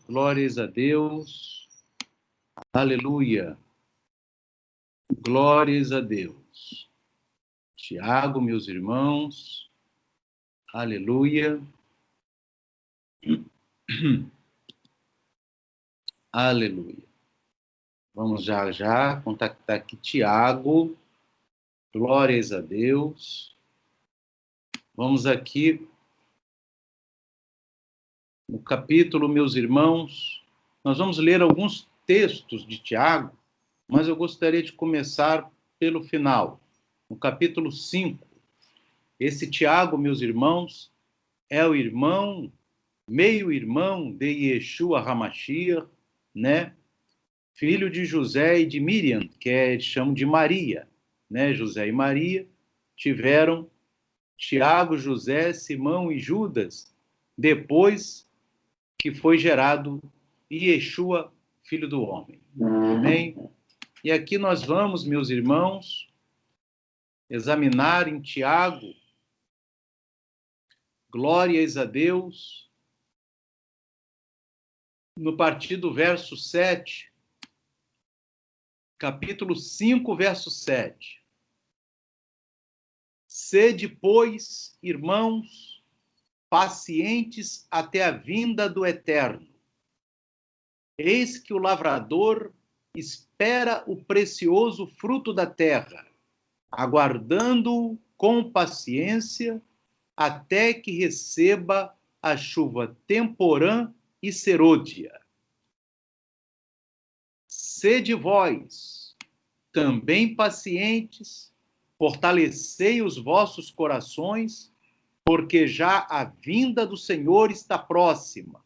Glórias a Deus. Aleluia. Glórias a Deus. Tiago, meus irmãos. Aleluia. Aleluia. Vamos já contactar aqui Tiago. Glórias a Deus. Vamos aqui no capítulo, meus irmãos. Nós vamos ler alguns textos de Tiago, mas eu gostaria de começar pelo final, no capítulo 5. Esse Tiago, meus irmãos, é o irmão, meio-irmão de Yeshua HaMashiach, né? Filho de José e de Miriam, que chamam de Maria, né? José e Maria tiveram Tiago, José, Simão e Judas, depois que foi gerado Yeshua, filho do homem. Amém? E aqui nós vamos, meus irmãos, examinar em Tiago, glórias a Deus, no partir do verso 7, capítulo 5, verso 7. Sede, pois, irmãos, pacientes até a vinda do Eterno. Eis que o lavrador espera o precioso fruto da terra, aguardando-o com paciência até que receba a chuva temporã e serôdia. Sede vós, também pacientes, fortalecei os vossos corações, porque já a vinda do Senhor está próxima.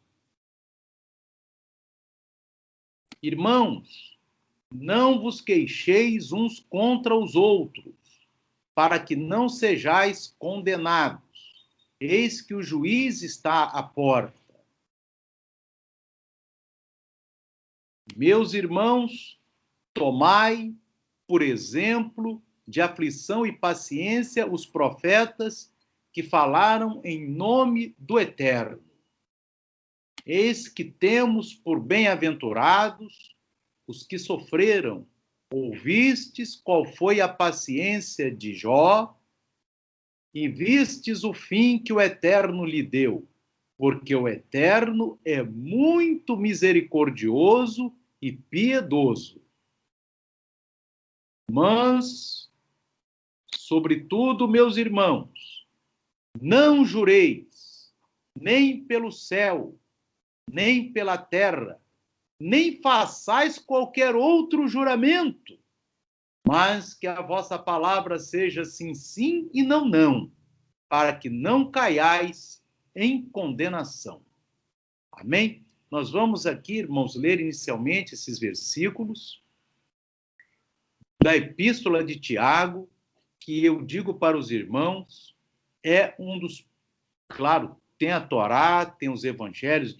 Irmãos, não vos queixeis uns contra os outros, para que não sejais condenados. Eis que o juiz está à porta. Meus irmãos, tomai, por exemplo, de aflição e paciência os profetas que falaram em nome do Eterno. Eis que temos por bem-aventurados os que sofreram. Ouvistes qual foi a paciência de Jó e vistes o fim que o Eterno lhe deu, porque o Eterno é muito misericordioso e piedoso. Mas, sobretudo, meus irmãos, não jureis, nem pelo céu, nem pela terra, nem façais qualquer outro juramento, mas que a vossa palavra seja sim, sim e não, não, para que não caiais em condenação. Amém? Nós vamos aqui, irmãos, ler inicialmente esses versículos da Epístola de Tiago, que eu digo para os irmãos, é um dos, claro, tem a Torá, tem os evangelhos,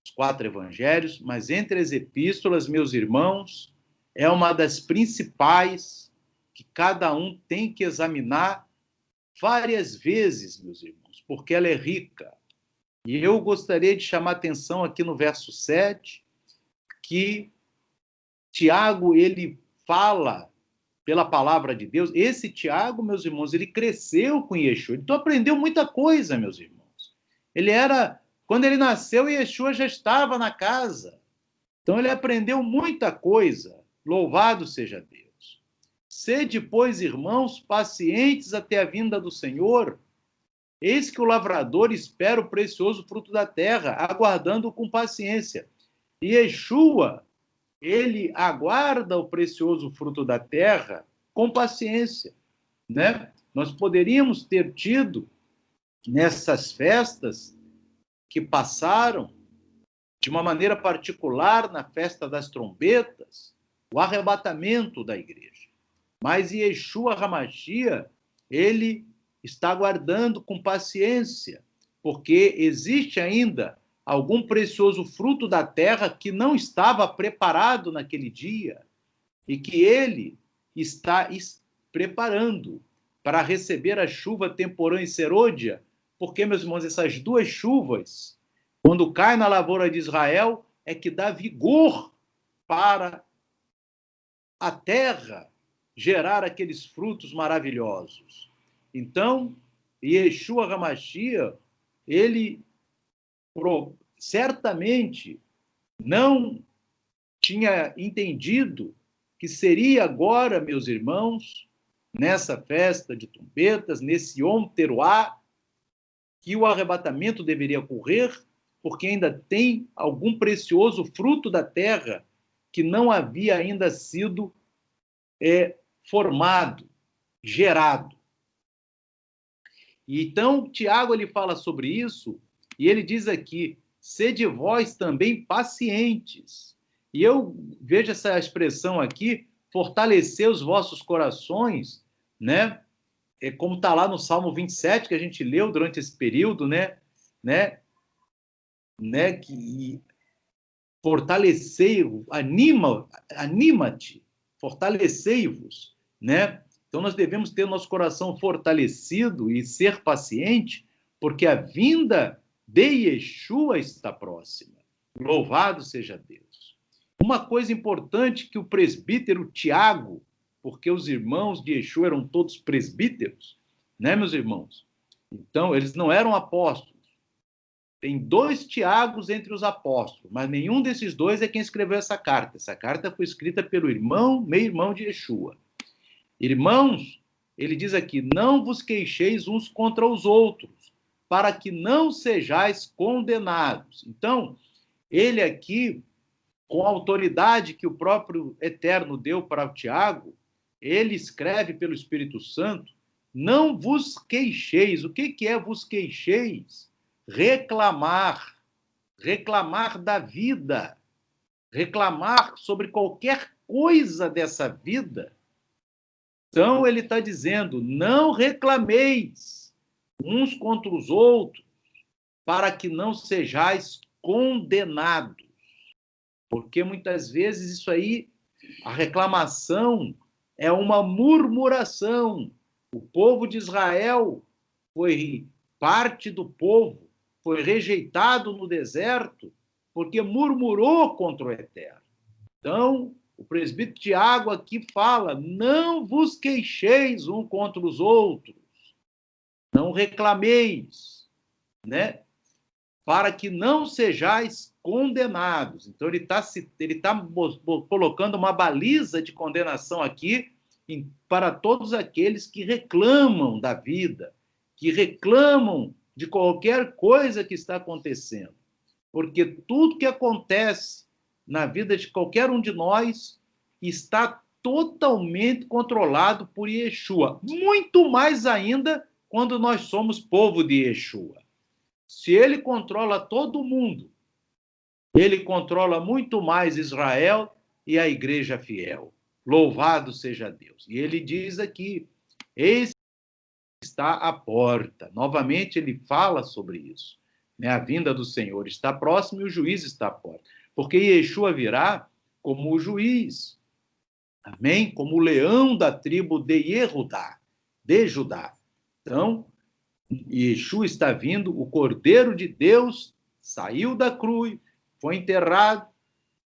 os 4 evangelhos, mas entre as epístolas, meus irmãos, é uma das principais que cada um tem que examinar várias vezes, meus irmãos, porque ela é rica. E eu gostaria de chamar a atenção aqui no verso 7, que Tiago, ele fala pela palavra de Deus. Esse Tiago, meus irmãos, ele cresceu com Yeshua, então aprendeu muita coisa, meus irmãos. Quando ele nasceu, Yeshua já estava na casa. Então ele aprendeu muita coisa. Louvado seja Deus. Sede, pois, irmãos, pacientes até a vinda do Senhor. Eis que o lavrador espera o precioso fruto da terra, aguardando com paciência. E Yeshua, ele aguarda o precioso fruto da terra com paciência, né? Nós poderíamos ter tido nessas festas que passaram, de uma maneira particular, na festa das trombetas, o arrebatamento da igreja. Mas Yeshua HaMashiach, ele está aguardando com paciência, porque existe ainda algum precioso fruto da terra que não estava preparado naquele dia e que ele está preparando para receber a chuva temporã e serôdia, porque, meus irmãos, essas duas chuvas, Quando cai na lavoura de Israel, é que dá vigor para a terra gerar aqueles frutos maravilhosos. Então, Yeshua HaMashiach, ele certamente não tinha entendido que seria agora, meus irmãos, nessa festa de trompetas, nesse Yom Teruah, que o arrebatamento deveria ocorrer, porque ainda tem algum precioso fruto da terra que não havia ainda sido formado, gerado. E então, Tiago ele fala sobre isso, e ele diz aqui, sede vós também pacientes. E eu vejo essa expressão aqui, fortalecer os vossos corações, né? Como está lá no Salmo 27, que a gente leu durante esse período, né? Que fortalecei-vos, anima-te, fortalecei-vos, né? Então nós devemos ter nosso coração fortalecido e ser paciente, porque a vinda de Yeshua está próxima. Louvado seja Deus. Uma coisa importante que o presbítero Tiago, porque os irmãos de Yeshua eram todos presbíteros, né, meus irmãos? Então, eles não eram apóstolos. Tem 2 Tiagos entre os apóstolos, mas nenhum desses 2 é quem escreveu essa carta. Essa carta foi escrita pelo meio-irmão de Yeshua. Irmãos, ele diz aqui, não vos queixeis uns contra os outros, para que não sejais condenados. Então, ele aqui, com a autoridade que o próprio Eterno deu para o Tiago, ele escreve pelo Espírito Santo, não vos queixeis. O que é vos queixeis? Reclamar da vida, reclamar sobre qualquer coisa dessa vida. Então, ele está dizendo, não reclameis uns contra os outros, para que não sejais condenados. Porque muitas vezes isso aí, a reclamação é uma murmuração. O povo de Israel foi parte do povo, foi rejeitado no deserto porque murmurou contra o Eterno. Então, o presbítero Tiago aqui fala, não vos queixeis um contra os outros, não reclameis, né? Para que não sejais condenados. Então, ele tá colocando uma baliza de condenação aqui para todos aqueles que reclamam da vida, que reclamam de qualquer coisa que está acontecendo. Porque tudo que acontece na vida de qualquer um de nós está totalmente controlado por Yeshua. Muito mais ainda quando nós somos povo de Yeshua. Se ele controla todo mundo, ele controla muito mais Israel e a igreja fiel. Louvado seja Deus. E ele diz aqui, eis está à porta. Novamente ele fala sobre isso. Né? A vinda do Senhor está próxima e o juiz está à porta. Porque Yeshua virá como o juiz. Amém? Como o leão da tribo de Yehudá, de Judá. Então, Yeshua está vindo, o Cordeiro de Deus saiu da cruz, foi enterrado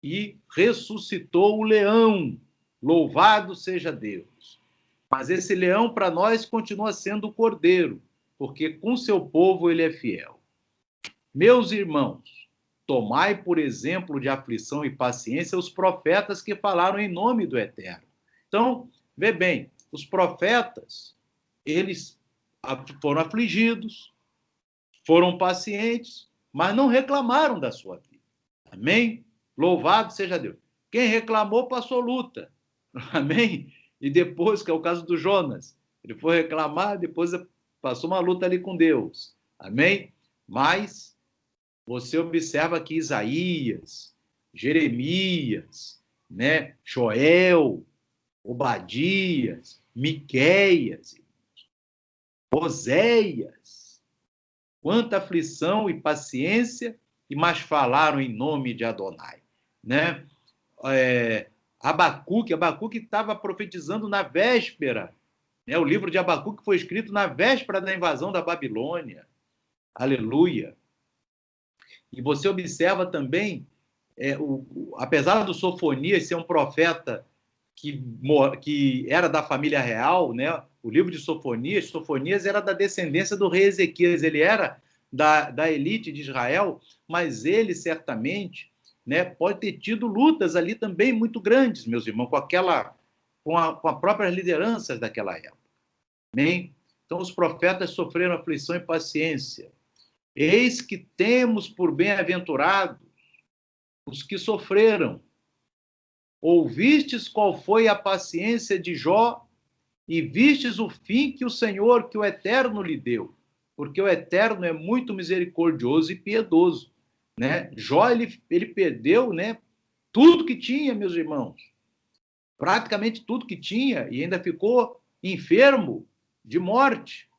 e ressuscitou o leão. Louvado seja Deus. Mas esse leão, para nós, continua sendo o Cordeiro, porque com seu povo ele é fiel. Meus irmãos, tomai por exemplo de aflição e paciência os profetas que falaram em nome do Eterno. Então, vê bem, os profetas, eles foram afligidos, foram pacientes, mas não reclamaram da sua vida. Amém? Louvado seja Deus. Quem reclamou passou luta. Amém? E depois, que é o caso do Jonas, ele foi reclamar, depois passou uma luta ali com Deus. Amém? Mas você observa que Isaías, Jeremias, né, Joel, Obadias, Miqueias, Oséias, quanta aflição e paciência, e mais falaram em nome de Adonai, né? Abacuque estava profetizando na véspera, né? O livro de Abacuque foi escrito na véspera da invasão da Babilônia. Aleluia. E você observa também, apesar do Sofonias ser um profeta que era da família real, né? O livro de Sofonias era da descendência do rei Ezequias, ele era da elite de Israel, mas ele certamente, né, pode ter tido lutas ali também muito grandes, meus irmãos, com a própria liderança daquela época. Amém? Então, os profetas sofreram aflição e paciência. Eis que temos por bem-aventurados os que sofreram. Ouvistes qual foi a paciência de Jó e vistes o fim que o Eterno lhe deu, porque o Eterno é muito misericordioso e piedoso, né? Jó, ele perdeu, né, tudo que tinha, meus irmãos, praticamente tudo que tinha, e ainda ficou enfermo de morte,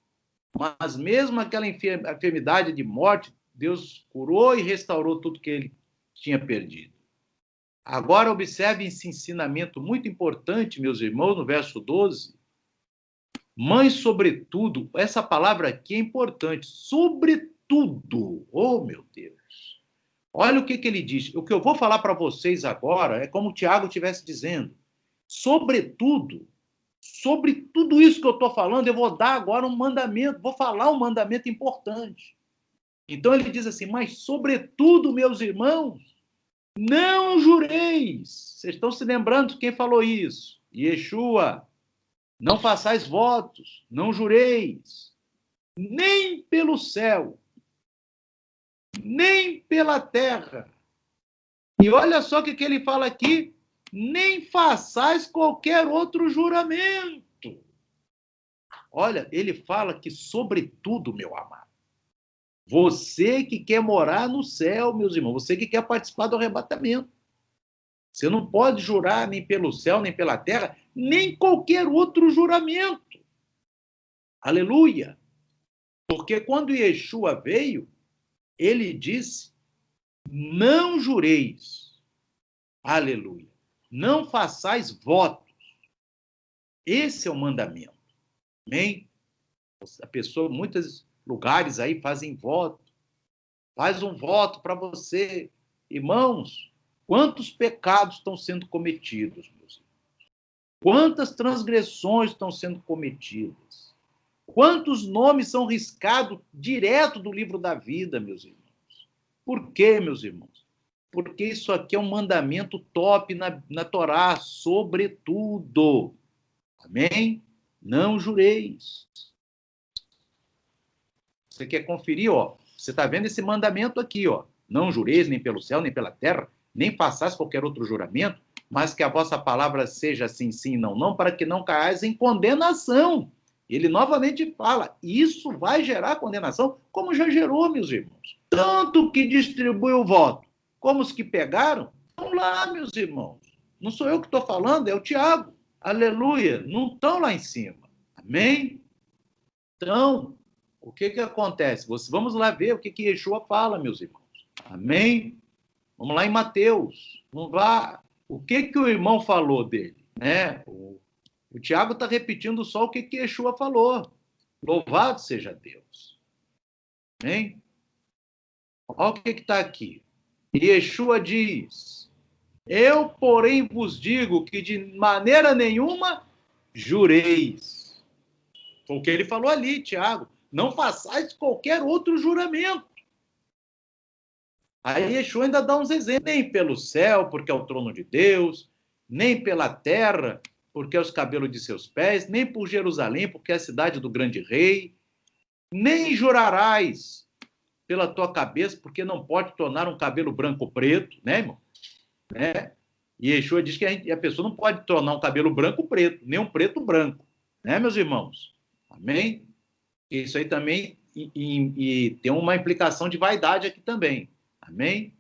mas mesmo aquela enfermidade de morte, Deus curou e restaurou tudo que ele tinha perdido. Agora, observe esse ensinamento muito importante, meus irmãos, no verso 12. Mãe, sobretudo, essa palavra aqui é importante, sobretudo. Oh, meu Deus. Olha o que ele diz. O que eu vou falar para vocês agora é como o Tiago estivesse dizendo. Sobretudo, sobre tudo isso que eu estou falando, eu vou dar agora um mandamento, vou falar um mandamento importante. Então ele diz assim, mas sobretudo, meus irmãos, não jureis. Vocês estão se lembrando de quem falou isso? Yeshua. Não façais votos, não jureis, nem pelo céu, nem pela terra. E olha só o que ele fala aqui, nem façais qualquer outro juramento. Olha, ele fala que sobretudo, meu amado, você que quer morar no céu, meus irmãos, você que quer participar do arrebatamento, você não pode jurar nem pelo céu, nem pela terra, nem qualquer outro juramento. Aleluia! Porque quando Yeshua veio, ele disse, não jureis. Aleluia! Não façais votos. Esse é o mandamento. Amém? A pessoa, muitos lugares aí fazem voto. Faz um voto para você. Irmãos, quantos pecados estão sendo cometidos, meus irmãos? Quantas transgressões estão sendo cometidas? Quantos nomes são riscados direto do livro da vida, meus irmãos? Por quê, meus irmãos? Porque isso aqui é um mandamento top na Torá, sobretudo. Amém? Não jureis. Você quer conferir, ó? Você está vendo esse mandamento aqui, ó. Não jureis nem pelo céu, nem pela terra, nem façais qualquer outro juramento, mas que a vossa palavra seja sim, sim, não, não, para que não caiais em condenação. Ele novamente fala, isso vai gerar condenação, como já gerou, meus irmãos. Tanto que distribui o voto, como os que pegaram, estão lá, meus irmãos. Não sou eu que estou falando, é o Tiago. Aleluia, não estão lá em cima. Amém? Então, o que acontece? Vamos lá ver o que Yeshua fala, meus irmãos. Amém? Vamos lá em Mateus. Vamos lá. O que o irmão falou dele? Né? O Tiago está repetindo só o que Yeshua falou. Louvado seja Deus. Amém? Olha o que está aqui. Yeshua diz, eu, porém, vos digo que de maneira nenhuma jureis. Foi o que ele falou ali, Tiago. Não façais qualquer outro juramento. Aí Yeshua ainda dá uns exemplos. Nem pelo céu, porque é o trono de Deus, nem pela terra, porque é os cabelos de seus pés, nem por Jerusalém, porque é a cidade do grande rei, nem jurarás pela tua cabeça, porque não pode tornar um cabelo branco preto, né, irmão? Né? E Yeshua diz que a pessoa não pode tornar um cabelo branco preto, nem um preto branco, né, meus irmãos? Amém? Isso aí também e tem uma implicação de vaidade aqui também. Amém?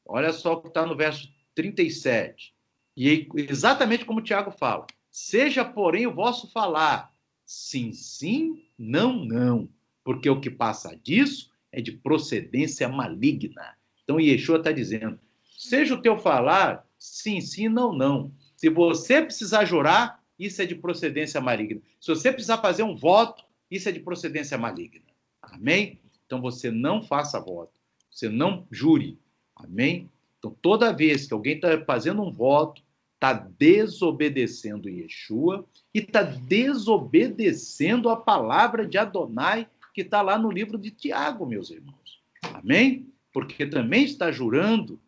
Olha só o que está no verso 37. E exatamente como o Tiago fala. Seja, porém, o vosso falar sim, sim, não, não. Porque o que passa disso é de procedência maligna. Então, Yeshua está dizendo, seja o teu falar sim, sim, não, não. Se você precisar jurar, isso é de procedência maligna. Se você precisar fazer um voto, isso é de procedência maligna. Amém? Então, você não faça voto. Você não jure. Amém? Então, toda vez que alguém está fazendo um voto, está desobedecendo Yeshua e está desobedecendo a palavra de Adonai, que está lá no livro de Tiago, meus irmãos. Amém? Porque também está jurando,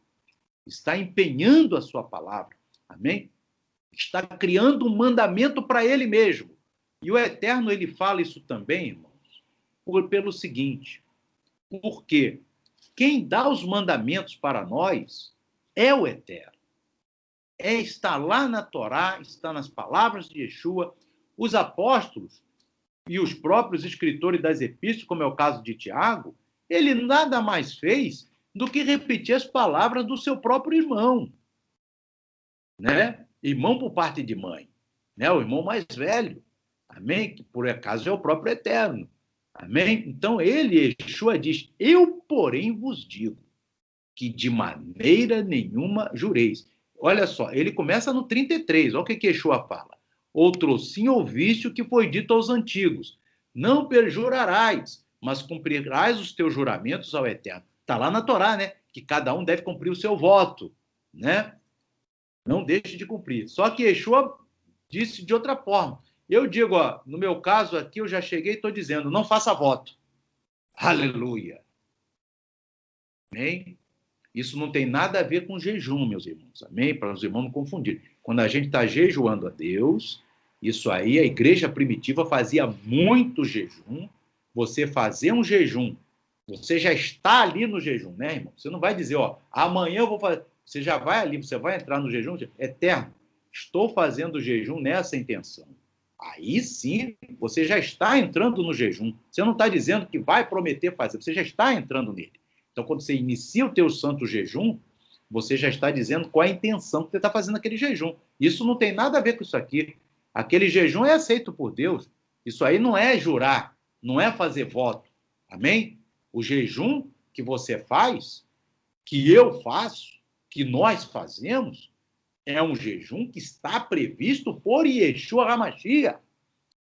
está empenhando a sua palavra. Amém? Está criando um mandamento para ele mesmo. E o Eterno, ele fala isso também, irmãos, pelo seguinte, porque quem dá os mandamentos para nós é o Eterno. Está lá na Torá, está nas palavras de Yeshua. Os apóstolos e os próprios escritores das epístolas, como é o caso de Tiago, ele nada mais fez do que repetir as palavras do seu próprio irmão, né? Irmão por parte de mãe, né? O irmão mais velho, amém? Que por acaso é o próprio Eterno, amém? Então ele, Yeshua, diz: eu, porém, vos digo que de maneira nenhuma jureis. Olha só, ele começa no 33, olha o que Yeshua fala. Outrosim ouviste o que foi dito aos antigos: não perjurarás, mas cumprirás os teus juramentos ao Eterno. Está lá na Torá, né? Que cada um deve cumprir o seu voto, né? Não deixe de cumprir. Só que Yeshua disse de outra forma. Eu digo, ó, no meu caso aqui, eu já cheguei e estou dizendo, não faça voto. Aleluia. Amém? Isso não tem nada a ver com jejum, meus irmãos. Amém? Para os irmãos não confundirem. Quando a gente está jejuando a Deus, isso aí, a igreja primitiva fazia muito jejum. Você fazer um jejum, você já está ali no jejum, né, irmão? Você não vai dizer, ó, amanhã eu vou fazer. Você já vai ali, você vai entrar no jejum eterno. Estou fazendo o jejum nessa intenção. Aí sim, você já está entrando no jejum. Você não está dizendo que vai prometer fazer, você já está entrando nele. Então, quando você inicia o teu santo jejum, você já está dizendo qual é a intenção que você está fazendo aquele jejum. Isso não tem nada a ver com isso aqui. Aquele jejum é aceito por Deus. Isso aí não é jurar, não é fazer voto. Amém? O jejum que você faz, que eu faço, que nós fazemos, é um jejum que está previsto por Yeshua HaMashiach.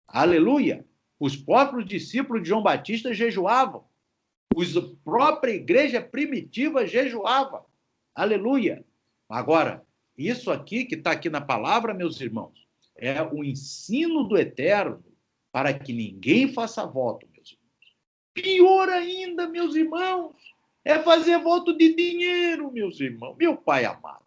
Aleluia! Os próprios discípulos de João Batista jejuavam. A própria igreja primitiva jejuava. Aleluia! Agora, isso aqui que está aqui na palavra, meus irmãos, é o ensino do Eterno para que ninguém faça voto, meus irmãos. Pior ainda, meus irmãos, é fazer voto de dinheiro, meus irmãos. Meu Pai amado,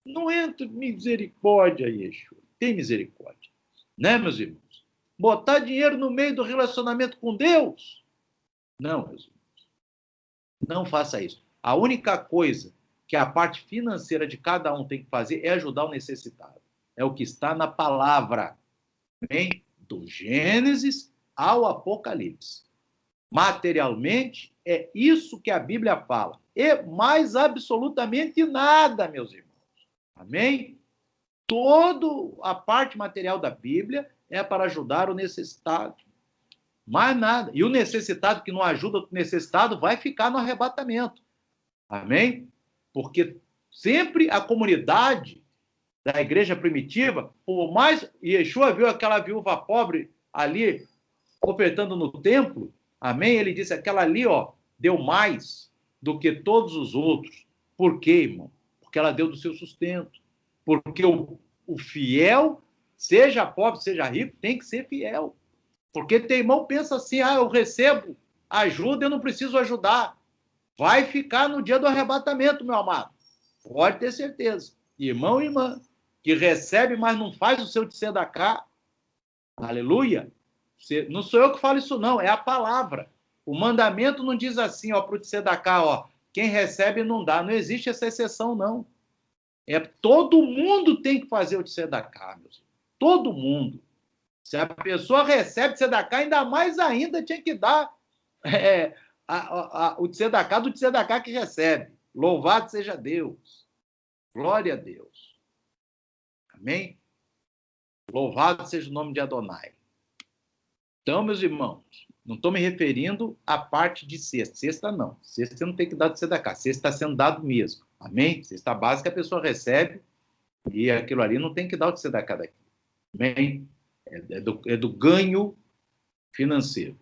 não entra misericórdia, Yeshua. Tem misericórdia. Né, meus irmãos? Botar dinheiro no meio do relacionamento com Deus? Não, meus irmãos. Não faça isso. A única coisa que a parte financeira de cada um tem que fazer é ajudar o necessitado. É o que está na palavra. Bem, do Gênesis ao Apocalipse. Materialmente, é isso que a Bíblia fala. E mais absolutamente nada, meus irmãos. Amém? Toda a parte material da Bíblia é para ajudar o necessitado. Mais nada. E o necessitado que não ajuda o necessitado vai ficar no arrebatamento. Amém? Porque sempre a comunidade da igreja primitiva, por mais Yeshua viu aquela viúva pobre ali ofertando no templo, amém? Ele disse, aquela ali, ó, deu mais do que todos os outros. Por quê, irmão? Porque ela deu do seu sustento. Porque o fiel, seja pobre, seja rico, tem que ser fiel. Porque tem irmão que pensa assim, eu recebo ajuda, eu não preciso ajudar. Vai ficar no dia do arrebatamento, meu amado. Pode ter certeza. Irmão e irmã, que recebe, mas não faz o seu tzedaká. Aleluia. Não sou eu que falo isso, não. É a palavra. O mandamento não diz assim, ó, para o tzedaká, ó, quem recebe não dá. Não existe essa exceção, não. Todo mundo tem que fazer o tzedaká, meus irmãos. Todo mundo. Se a pessoa recebe tzedaká, ainda mais ainda tinha que dar o tzedaká do tzedaká que recebe. Louvado seja Deus. Glória a Deus. Amém? Louvado seja o nome de Adonai. Então, meus irmãos, não estou me referindo à parte de sexta. Sexta não. Sexta você não tem que dar do tzedaká. Sexta está sendo dado mesmo. Amém? Sexta básica a pessoa recebe e aquilo ali não tem que dar o tzedaká daqui. Amém? É do ganho financeiro.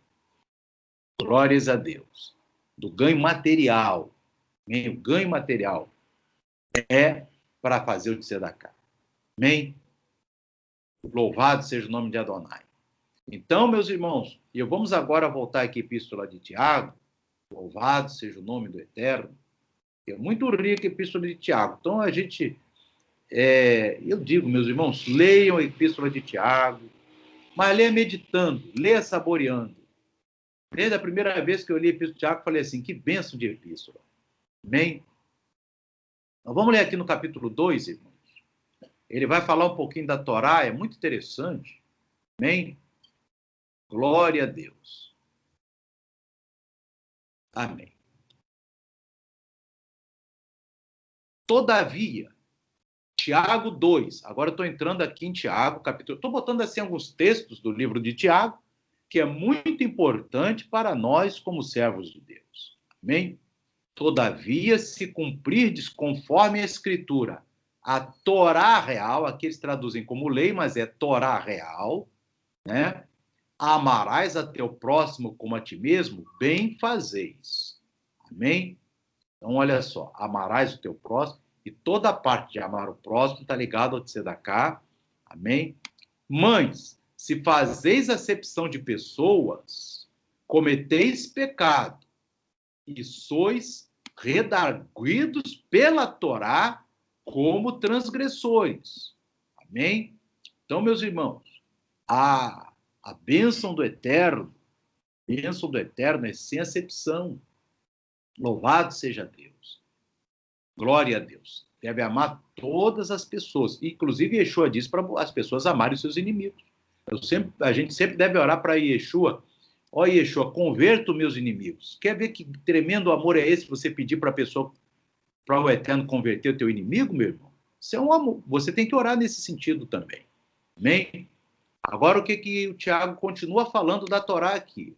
Glórias a Deus. Do ganho material. Amém? O ganho material é para fazer o tzedakah. Amém? Louvado seja o nome de Adonai. Então, meus irmãos, vamos agora voltar aqui à Epístola de Tiago. Louvado seja o nome do Eterno. É muito rica a Epístola de Tiago. Então, eu digo, meus irmãos, leiam a Epístola de Tiago, mas leia meditando, leia saboreando. Desde a primeira vez que eu li a Epístola de Tiago, falei assim, que bênção de epístola. Amém? Então, vamos ler aqui no capítulo 2, irmãos. Ele vai falar um pouquinho da Torá, é muito interessante. Amém? Glória a Deus. Amém. Todavia, Tiago 2, agora eu estou entrando aqui em Tiago, capítulo. Estou botando assim alguns textos do livro de Tiago, que é muito importante para nós como servos de Deus. Amém? Todavia, se cumprirdes conforme a Escritura, a Torá real, aqui eles traduzem como lei, mas é Torá real, né? Amarás a teu próximo como a ti mesmo, bem fazeis. Amém? Então, olha só, amarás o teu próximo, e toda a parte de amar o próximo está ligada ao tzedakah. Amém? Mães, se fazeis acepção de pessoas, cometeis pecado, e sois redarguidos pela Torá como transgressores. Amém? Então, meus irmãos, a bênção do Eterno é sem acepção. Louvado seja Deus. Glória a Deus. Deve amar todas as pessoas. Inclusive, Yeshua diz para as pessoas amarem os seus inimigos. A gente sempre deve orar para Yeshua. Ó Yeshua, converta meus inimigos. Quer ver que tremendo amor é esse você pedir para a pessoa, para o Eterno converter o teu inimigo, meu irmão? Isso é um amor. Você tem que orar nesse sentido também. Amém? Agora, o que o Tiago continua falando da Torá aqui?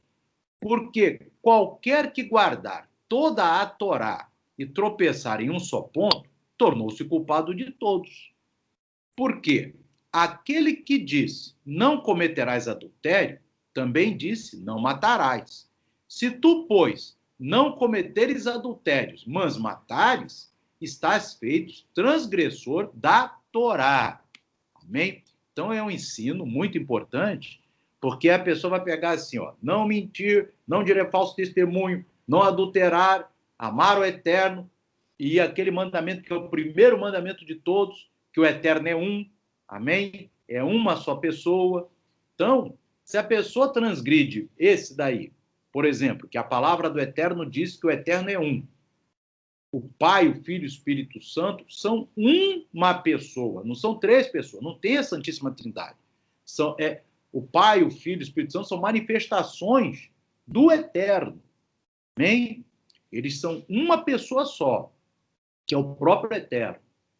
Porque qualquer que guardar toda a Torá e tropeçar em um só ponto, tornou-se culpado de todos. Por quê? Aquele que disse, não cometerás adultério, também disse, não matarás. Se tu, pois, não cometeres adultérios, mas matares, estás feito transgressor da Torá. Amém? Então é um ensino muito importante, porque a pessoa vai pegar assim, ó, não mentir, não direi falso testemunho, não adulterar, amar o Eterno, e aquele mandamento que é o primeiro mandamento de todos, que o Eterno é um, amém? É uma só pessoa. Então, se a pessoa transgride esse daí, por exemplo, que a palavra do Eterno diz que o Eterno é um, o Pai, o Filho e o Espírito Santo são uma pessoa, não são três pessoas, não tem a Santíssima Trindade. O Pai, o Filho e o Espírito Santo são manifestações do Eterno. Amém? Eles são uma pessoa só, que é o próprio Eterno.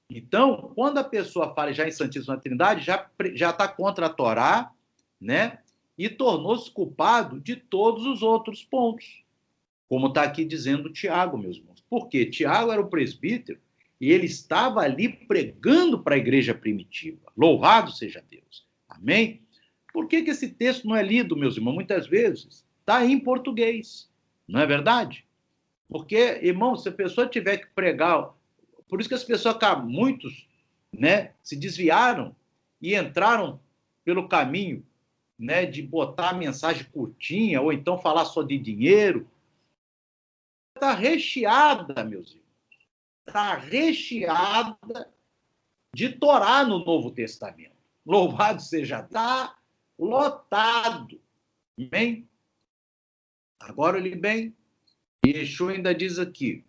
Então, quando a pessoa fala já em Santíssima Trindade, já está contra a Torá, né? E tornou-se culpado de todos os outros pontos. Como está aqui dizendo Tiago, meus irmãos. Porque Tiago era o presbítero e ele estava ali pregando para a igreja primitiva. Louvado seja Deus. Amém? Por que esse texto não é lido, meus irmãos? Muitas vezes está em português. Não é verdade? Porque, irmão, se a pessoa tiver que pregar... Por isso que as pessoas, muitos, né, se desviaram e entraram pelo caminho, né, de botar a mensagem curtinha ou então falar só de dinheiro. Está recheada, meus irmãos. Está recheada de Torá no Novo Testamento. Louvado seja Deus. Está lotado. Bem? Agora, ele bem. Yeshua ainda diz aqui.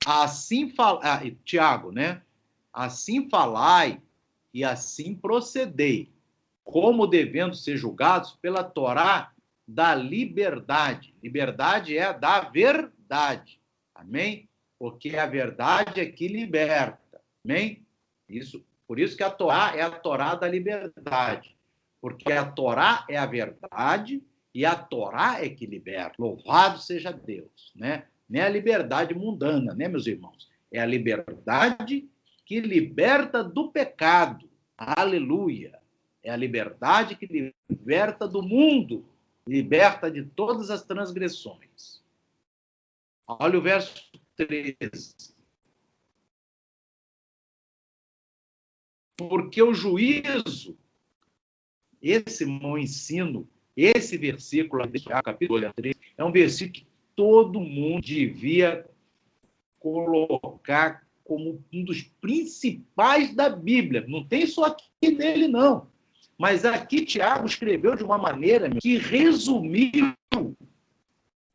Assim fala, Tiago, né? Assim falai e assim procedei, como devendo ser julgados pela Torá da liberdade. Liberdade é a da verdade. Amém? Porque a verdade é que liberta. Amém? Por isso que a Torá é a Torá da liberdade. Porque a Torá é a verdade e a Torá é que liberta. Louvado seja Deus, né? Não é a liberdade mundana, né, meus irmãos? É a liberdade que liberta do pecado. Aleluia! É a liberdade que liberta do mundo, liberta de todas as transgressões. Olha o verso 13. Porque o juízo, esse meu ensino, esse versículo, capítulo 13, é um versículo que todo mundo devia colocar como um dos principais da Bíblia. Não tem só aqui nele, não. Mas aqui Tiago escreveu de uma maneira que resumiu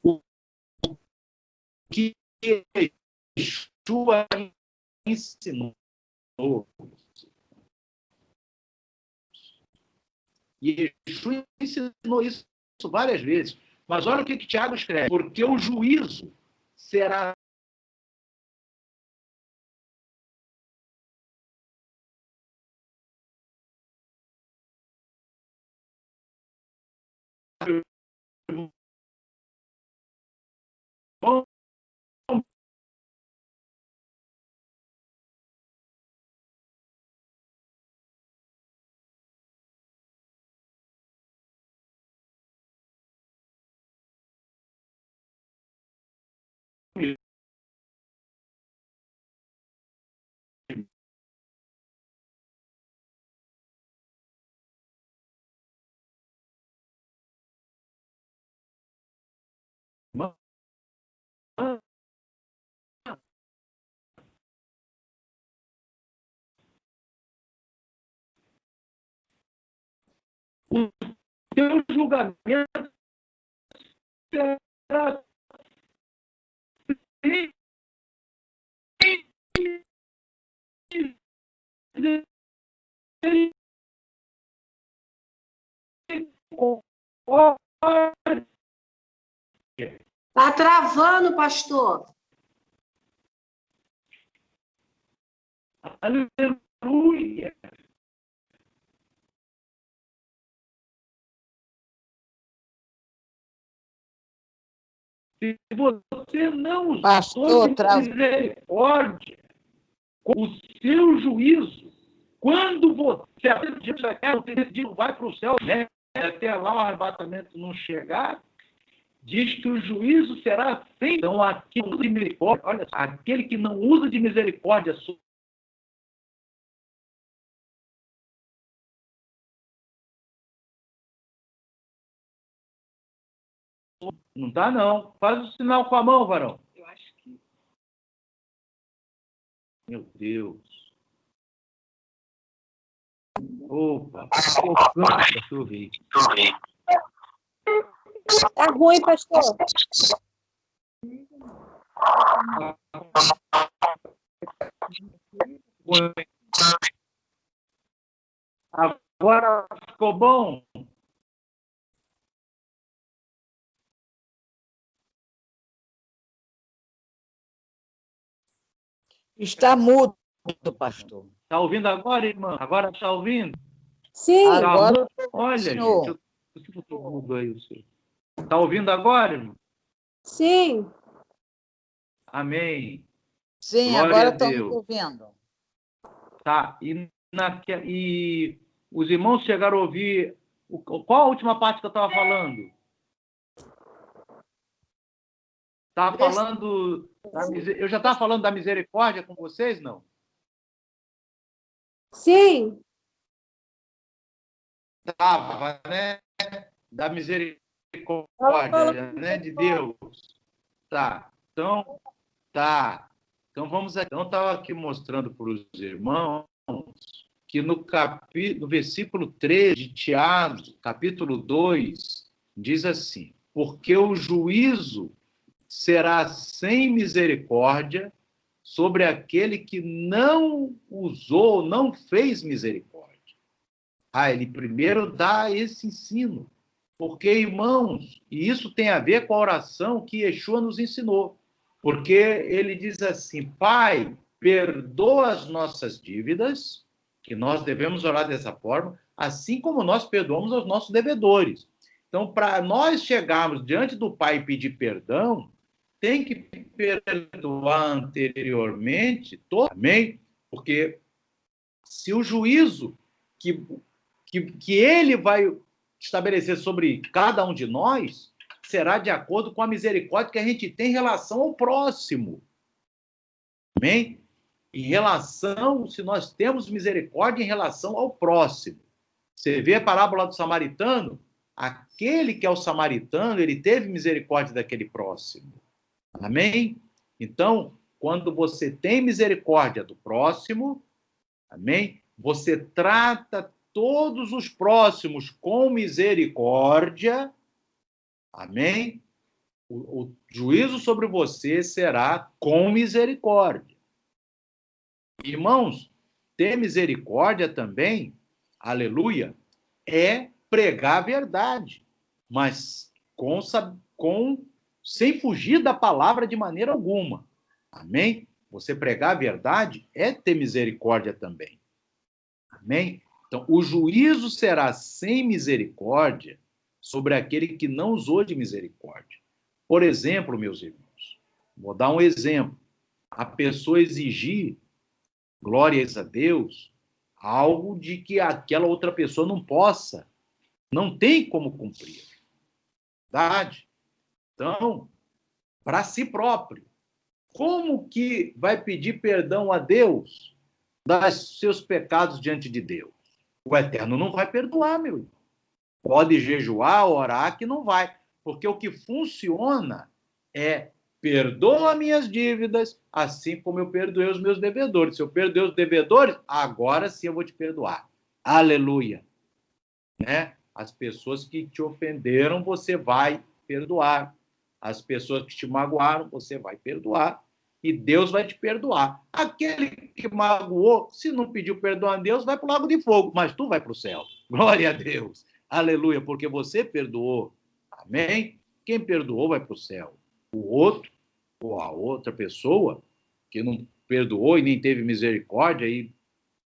o que Yeshua ensinou. E Yeshua ensinou isso várias vezes. Mas olha o que Tiago escreve. Porque o juízo será o teu julgamento será Tá travando, pastor. aleluia. Se você não usou de misericórdia, o seu juízo, quando você vai para o céu, né? Até lá o arrebatamento não chegar, diz que o juízo será sem. Então, aquele que usa de misericórdia, olha só, aquele que não usa de misericórdia não dá, não. Faz o sinal com a mão, varão. Eu acho que. Meu Deus. Opa, deixa eu ver. Tá ruim, pastor. Agora ficou bom? Está mudo, pastor. Está ouvindo agora, irmã? Agora está ouvindo? Sim. Agora, olha, senhor. gente, eu estou mudo aí. Está ouvindo agora, irmão? Sim. Amém. Sim, Glória agora a estamos Deus. ouvindo. Tá. E os irmãos chegaram a ouvir. Qual a última parte que eu estava falando? Estava falando. Eu já estava falando da misericórdia com vocês, não? Sim. Estava, né? Da misericórdia, né? De Deus. Tá. Então, tá. Então vamos aqui. Então, estava aqui mostrando para os irmãos que no versículo 3 de Tiago, capítulo 2, diz assim: porque o juízo será sem misericórdia sobre aquele que não usou, não fez misericórdia. Ele primeiro dá esse ensino. Porque, irmãos, e isso tem a ver com a oração que Yeshua nos ensinou. Porque ele diz assim: Pai, perdoa as nossas dívidas, que nós devemos orar dessa forma, assim como nós perdoamos aos nossos devedores. Então, para nós chegarmos diante do Pai e pedir perdão, tem que perdoar anteriormente, amém? Porque se o juízo que ele vai estabelecer sobre cada um de nós será de acordo com a misericórdia que a gente tem em relação ao próximo. Amém? Em relação, se nós temos misericórdia em relação ao próximo. Você vê a parábola do samaritano, aquele que é o samaritano, ele teve misericórdia daquele próximo. Amém? Então, quando você tem misericórdia do próximo, amém? Você trata todos os próximos com misericórdia, amém? O juízo sobre você será com misericórdia. Irmãos, ter misericórdia também, aleluia, é pregar a verdade, mas sem fugir da palavra de maneira alguma. Amém? Você pregar a verdade é ter misericórdia também. Amém? Então, o juízo será sem misericórdia sobre aquele que não usou de misericórdia. Por exemplo, meus irmãos, vou dar um exemplo. A pessoa exigir, glórias a Deus, algo de que aquela outra pessoa não possa, não tem como cumprir. Verdade? Então, para si próprio, como que vai pedir perdão a Deus dos seus pecados diante de Deus? O Eterno não vai perdoar, meu irmão. Pode jejuar, orar, que não vai. Porque o que funciona é perdoa minhas dívidas, assim como eu perdoei os meus devedores. Se eu perdoei os devedores, agora sim eu vou te perdoar. Aleluia. Né? As pessoas que te ofenderam, você vai perdoar. As pessoas que te magoaram, você vai perdoar. E Deus vai te perdoar. Aquele que magoou, se não pediu perdão a Deus, vai para o lago de fogo, mas tu vai para o céu. Glória a Deus. Aleluia, porque você perdoou. Amém? Quem perdoou vai para o céu. O outro, ou a outra pessoa, que não perdoou e nem teve misericórdia e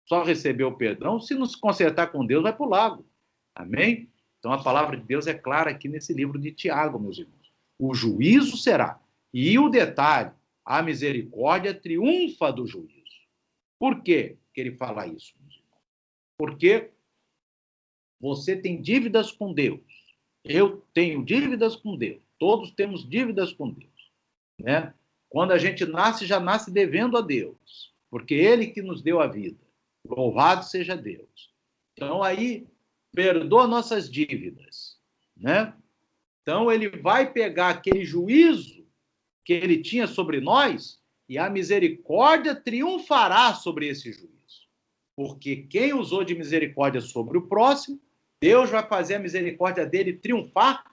só recebeu o perdão, se não se consertar com Deus, vai para o lago. Amém? Então a palavra de Deus é clara aqui nesse livro de Tiago, meus irmãos. O juízo será. E o detalhe, a misericórdia triunfa do juízo. Por quê que ele fala isso, meus irmãos? Porque você tem dívidas com Deus. Eu tenho dívidas com Deus. Todos temos dívidas com Deus. Né? Quando a gente nasce, já nasce devendo a Deus. Porque Ele que nos deu a vida. Louvado seja Deus. Então aí, perdoa nossas dívidas. Né? Então ele vai pegar aquele juízo que ele tinha sobre nós e a misericórdia triunfará sobre esse juízo. Porque quem usou de misericórdia sobre o próximo, Deus vai fazer a misericórdia dele triunfar,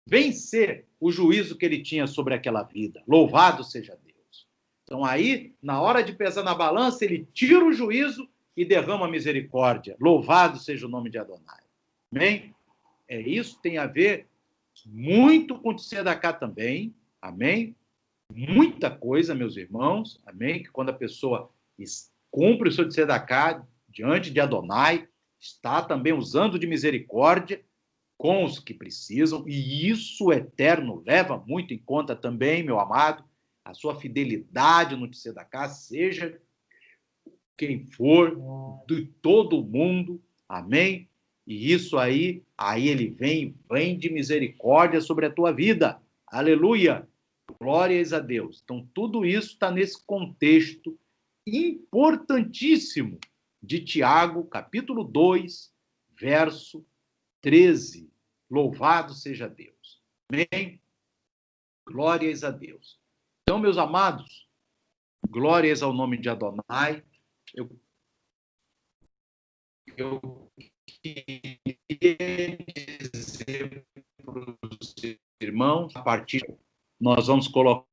vencer o juízo que ele tinha sobre aquela vida. Louvado seja Deus. Então aí, na hora de pesar na balança, ele tira o juízo e derrama a misericórdia. Louvado seja o nome de Adonai. Amém? Isso tem a ver muito com o Tzedaká também. Amém? Muita coisa, meus irmãos. Amém? Que quando a pessoa cumpre o seu Tzedaká diante de Adonai, está também usando de misericórdia com os que precisam, e isso o Eterno leva muito em conta também, meu amado, a sua fidelidade no Tzedaká, seja quem for, de todo mundo, amém? E isso aí ele vem de misericórdia sobre a tua vida, aleluia, glórias a Deus. Então, tudo isso está nesse contexto importantíssimo de Tiago, capítulo 2, verso 13. Louvado seja Deus. Amém? Glórias a Deus. Então, meus amados, glórias ao nome de Adonai. Eu queria dizer para os irmãos, a partir nós vamos colocar